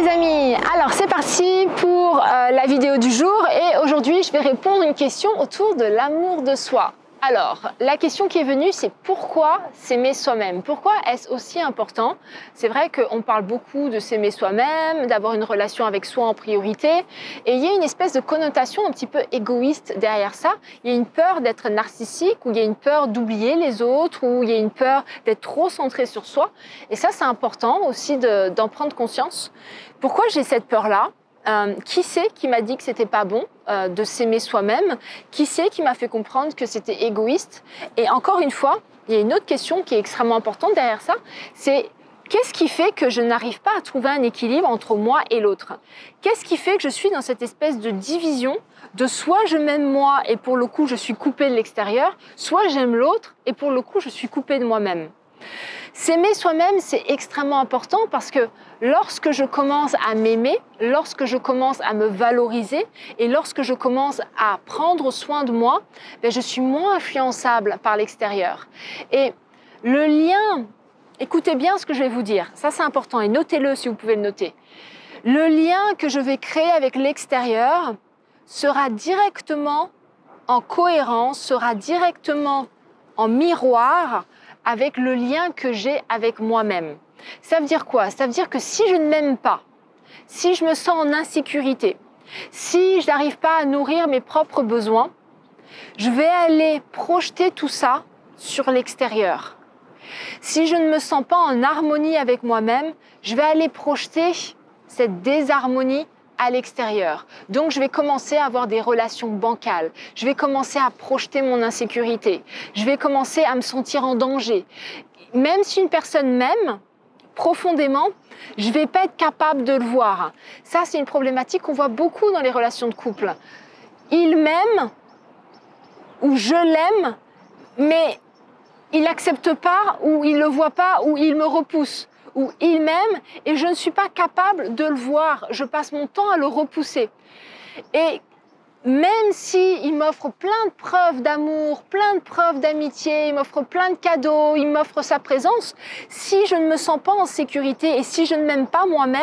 les amis, alors c'est parti pour la vidéo du jour et aujourd'hui je vais répondre à une question autour de l'amour de soi. Alors, la question qui est venue, c'est pourquoi s'aimer soi-même? Pourquoi est-ce aussi important? C'est vrai qu'on parle beaucoup de s'aimer soi-même, d'avoir une relation avec soi en priorité, et il y a une espèce de connotation un petit peu égoïste derrière ça. Il y a une peur d'être narcissique, ou il y a une peur d'oublier les autres, ou il y a une peur d'être trop centré sur soi. Et ça, c'est important aussi d'en prendre conscience. Pourquoi j'ai cette peur-là? Qui c'est qui m'a dit que c'était pas bon de s'aimer soi-même? Qui c'est qui m'a fait comprendre que c'était égoïste? Et encore une fois, il y a une autre question qui est extrêmement importante derrière ça, c'est qu'est-ce qui fait que je n'arrive pas à trouver un équilibre entre moi et l'autre? Qu'est-ce qui fait que je suis dans cette espèce de division de soit je m'aime moi et pour le coup je suis coupée de l'extérieur, soit j'aime l'autre et pour le coup je suis coupée de moi-même? S'aimer soi-même, c'est extrêmement important parce que lorsque je commence à m'aimer, lorsque je commence à me valoriser et lorsque je commence à prendre soin de moi, je suis moins influençable par l'extérieur. Et le lien, écoutez bien ce que je vais vous dire, ça c'est important et notez-le si vous pouvez le noter. Le lien que je vais créer avec l'extérieur sera directement en cohérence, sera directement en miroir avec le lien que j'ai avec moi-même. Ça veut dire quoi? Ça veut dire que si je ne m'aime pas, si je me sens en insécurité, si je n'arrive pas à nourrir mes propres besoins, je vais aller projeter tout ça sur l'extérieur. Si je ne me sens pas en harmonie avec moi-même, je vais aller projeter cette désharmonie à l'extérieur. Donc, je vais commencer à avoir des relations bancales. Je vais commencer à projeter mon insécurité. Je vais commencer à me sentir en danger. Même si une personne m'aime profondément, je ne vais pas être capable de le voir. Ça, c'est une problématique qu'on voit beaucoup dans les relations de couple. Il m'aime ou je l'aime, mais il n'accepte pas ou il ne le voit pas ou il me repousse. Ou il m'aime et je ne suis pas capable de le voir. Je passe mon temps à le repousser. Et même s'il m'offre plein de preuves d'amour, plein de preuves d'amitié, il m'offre plein de cadeaux, il m'offre sa présence, si je ne me sens pas en sécurité et si je ne m'aime pas moi-même,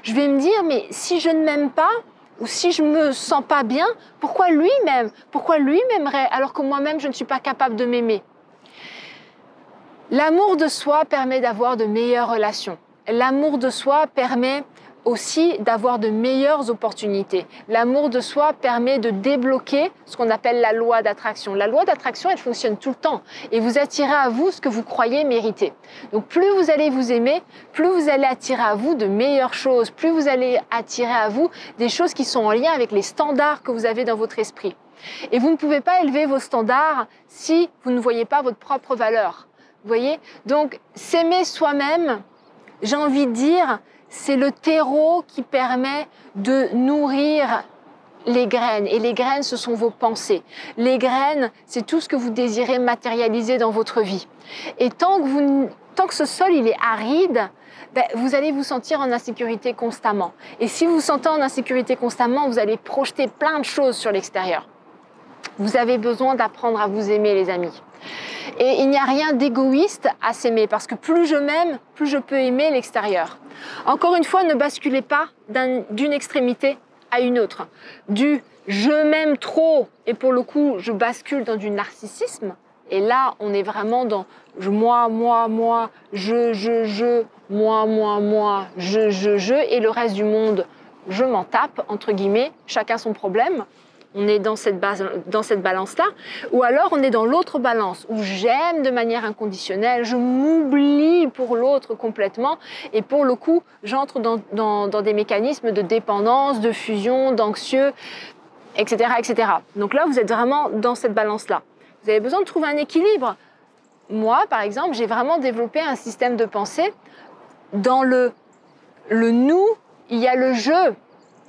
je vais me dire, mais si je ne m'aime pas, ou si je me sens pas bien, pourquoi lui m'aime? Pourquoi lui m'aimerait alors que moi-même je ne suis pas capable de m'aimer? L'amour de soi permet d'avoir de meilleures relations. L'amour de soi permet aussi d'avoir de meilleures opportunités. L'amour de soi permet de débloquer ce qu'on appelle la loi d'attraction. La loi d'attraction, elle fonctionne tout le temps et vous attirez à vous ce que vous croyez mériter. Donc plus vous allez vous aimer, plus vous allez attirer à vous de meilleures choses, plus vous allez attirer à vous des choses qui sont en lien avec les standards que vous avez dans votre esprit. Et vous ne pouvez pas élever vos standards si vous ne voyez pas votre propre valeur. Vous voyez? Donc, s'aimer soi-même, j'ai envie de dire, c'est le terreau qui permet de nourrir les graines. Et les graines, ce sont vos pensées. Les graines, c'est tout ce que vous désirez matérialiser dans votre vie. Et tant que ce sol il est aride, vous allez vous sentir en insécurité constamment. Et si vous vous sentez en insécurité constamment, vous allez projeter plein de choses sur l'extérieur. Vous avez besoin d'apprendre à vous aimer, les amis. Et il n'y a rien d'égoïste à s'aimer parce que plus je m'aime, plus je peux aimer l'extérieur. Encore une fois, ne basculez pas d'une extrémité à une autre. Du « je m'aime trop » et pour le coup, je bascule dans du narcissisme. Et là, on est vraiment dans « moi, je, moi, je » et le reste du monde, je m'en tape, entre guillemets, chacun son problème. On est dans cette balance-là, ou alors on est dans l'autre balance, où j'aime de manière inconditionnelle, je m'oublie pour l'autre complètement, et pour le coup, j'entre dans des mécanismes de dépendance, de fusion, d'anxieux, etc., etc. Donc là, vous êtes vraiment dans cette balance-là. Vous avez besoin de trouver un équilibre. Moi, par exemple, j'ai vraiment développé un système de pensée. Dans le nous, il y a le je.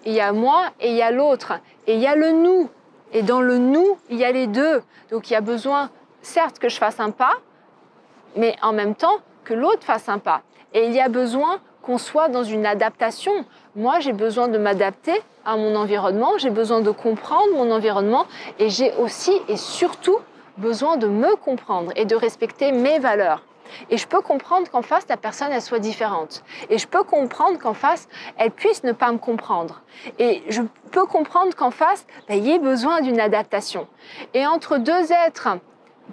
Il y a moi et il y a l'autre. Et il y a le nous. Et dans le nous, il y a les deux. Donc il y a besoin, certes, que je fasse un pas, mais en même temps que l'autre fasse un pas. Et il y a besoin qu'on soit dans une adaptation. Moi, j'ai besoin de m'adapter à mon environnement, j'ai besoin de comprendre mon environnement et j'ai aussi et surtout besoin de me comprendre et de respecter mes valeurs. Et je peux comprendre qu'en face, la personne, elle soit différente. Et je peux comprendre qu'en face, elle puisse ne pas me comprendre. Et je peux comprendre qu'en face, il y ait besoin d'une adaptation. Et entre deux êtres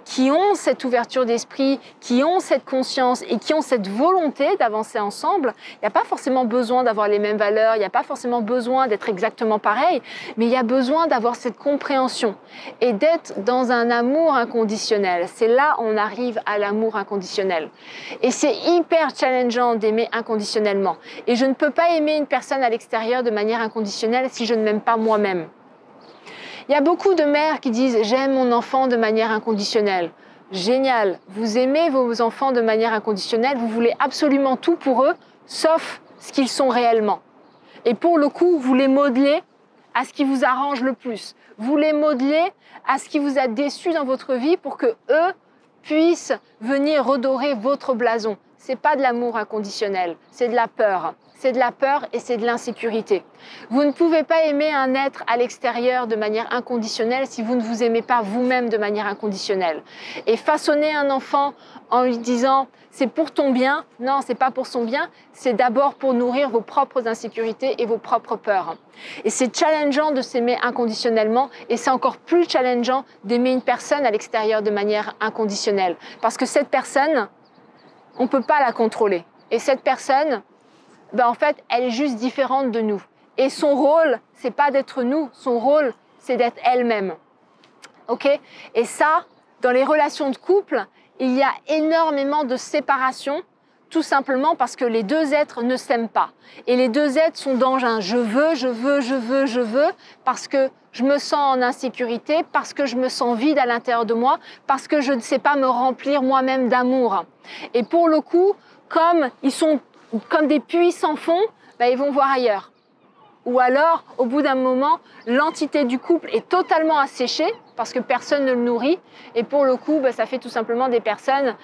qui ont cette ouverture d'esprit, qui ont cette conscience et qui ont cette volonté d'avancer ensemble, il n'y a pas forcément besoin d'avoir les mêmes valeurs, il n'y a pas forcément besoin d'être exactement pareil, mais il y a besoin d'avoir cette compréhension et d'être dans un amour inconditionnel. C'est là où on arrive à l'amour inconditionnel. Et c'est hyper challengeant d'aimer inconditionnellement. Et je ne peux pas aimer une personne à l'extérieur de manière inconditionnelle si je ne m'aime pas moi-même. Il y a beaucoup de mères qui disent « j'aime mon enfant de manière inconditionnelle ». Génial, vous aimez vos enfants de manière inconditionnelle, vous voulez absolument tout pour eux, sauf ce qu'ils sont réellement. Et pour le coup, vous les modelez à ce qui vous arrange le plus. Vous les modelez à ce qui vous a déçu dans votre vie pour que eux puissent venir redorer votre blason. C'est pas de l'amour inconditionnel, c'est de la peur. C'est de la peur et c'est de l'insécurité. Vous ne pouvez pas aimer un être à l'extérieur de manière inconditionnelle si vous ne vous aimez pas vous-même de manière inconditionnelle. Et façonner un enfant en lui disant « c'est pour ton bien », non, c'est pas pour son bien, c'est d'abord pour nourrir vos propres insécurités et vos propres peurs. Et c'est challengeant de s'aimer inconditionnellement et c'est encore plus challengeant d'aimer une personne à l'extérieur de manière inconditionnelle. Parce que cette personne, on ne peut pas la contrôler. Et cette personne, en fait, elle est juste différente de nous. Et son rôle, c'est pas d'être nous, son rôle, c'est d'être elle-même. Ok ? Et ça, dans les relations de couple, il y a énormément de séparation, tout simplement parce que les deux êtres ne s'aiment pas. Et les deux êtres sont dans un je veux, parce que je me sens en insécurité, parce que je me sens vide à l'intérieur de moi, parce que je ne sais pas me remplir moi-même d'amour. Et pour le coup, comme ils sont comme des puits sans fond, ils vont voir ailleurs. Ou alors, au bout d'un moment, l'entité du couple est totalement asséchée parce que personne ne le nourrit. Et pour le coup, ça fait tout simplement des personnes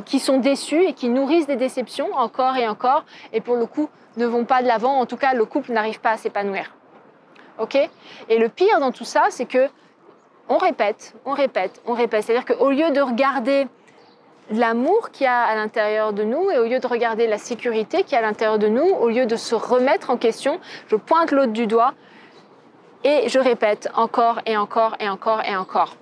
qui sont déçues et qui nourrissent des déceptions encore et encore. Et pour le coup, ne vont pas de l'avant. En tout cas, le couple n'arrive pas à s'épanouir. Ok ? Et le pire dans tout ça, c'est que on répète. C'est-à-dire qu'au lieu de regarder l'amour qu'il y a à l'intérieur de nous et au lieu de regarder la sécurité qu'il y a à l'intérieur de nous, au lieu de se remettre en question, je pointe l'autre du doigt et je répète encore et encore et encore et encore.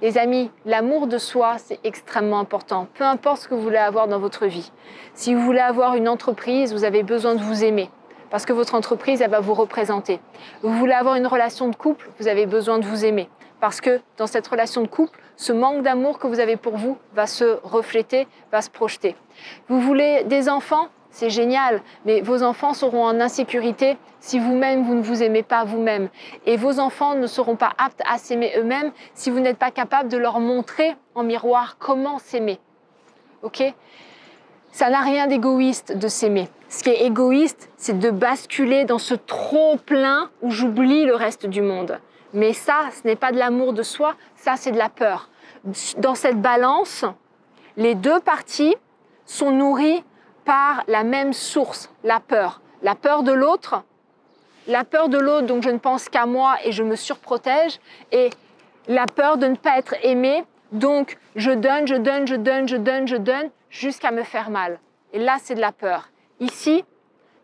Les amis, l'amour de soi, c'est extrêmement important. Peu importe ce que vous voulez avoir dans votre vie. Si vous voulez avoir une entreprise, vous avez besoin de vous aimer parce que votre entreprise, elle va vous représenter. Vous voulez avoir une relation de couple, vous avez besoin de vous aimer. Parce que dans cette relation de couple, ce manque d'amour que vous avez pour vous va se refléter, va se projeter. Vous voulez des enfants ? C'est génial, mais vos enfants seront en insécurité si vous-même, vous ne vous aimez pas vous-même. Et vos enfants ne seront pas aptes à s'aimer eux-mêmes si vous n'êtes pas capable de leur montrer en miroir comment s'aimer. Ok ? Ça n'a rien d'égoïste de s'aimer. Ce qui est égoïste, c'est de basculer dans ce trop-plein où j'oublie le reste du monde. Mais ça, ce n'est pas de l'amour de soi, ça c'est de la peur. Dans cette balance, les deux parties sont nourries par la même source, la peur. La peur de l'autre, donc je ne pense qu'à moi et je me surprotège, et la peur de ne pas être aimé, donc je donne jusqu'à me faire mal. Et là, c'est de la peur. Ici,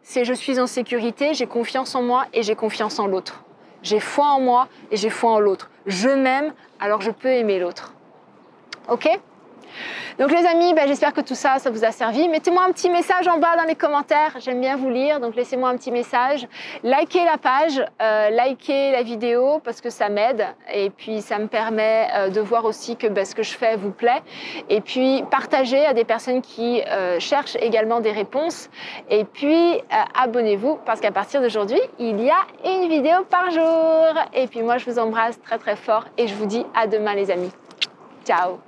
c'est je suis en sécurité, j'ai confiance en moi et j'ai confiance en l'autre. J'ai foi en moi et j'ai foi en l'autre. Je m'aime, alors je peux aimer l'autre. Ok ? Donc les amis, j'espère que tout ça, ça vous a servi. Mettez-moi un petit message en bas dans les commentaires. J'aime bien vous lire, donc laissez-moi un petit message. Likez la page, likez la vidéo parce que ça m'aide. Et puis ça me permet de voir aussi que ce que je fais vous plaît. Et puis partagez à des personnes qui cherchent également des réponses. Et puis abonnez-vous parce qu'à partir d'aujourd'hui, il y a une vidéo par jour. Et puis moi, je vous embrasse très très fort et je vous dis à demain les amis. Ciao!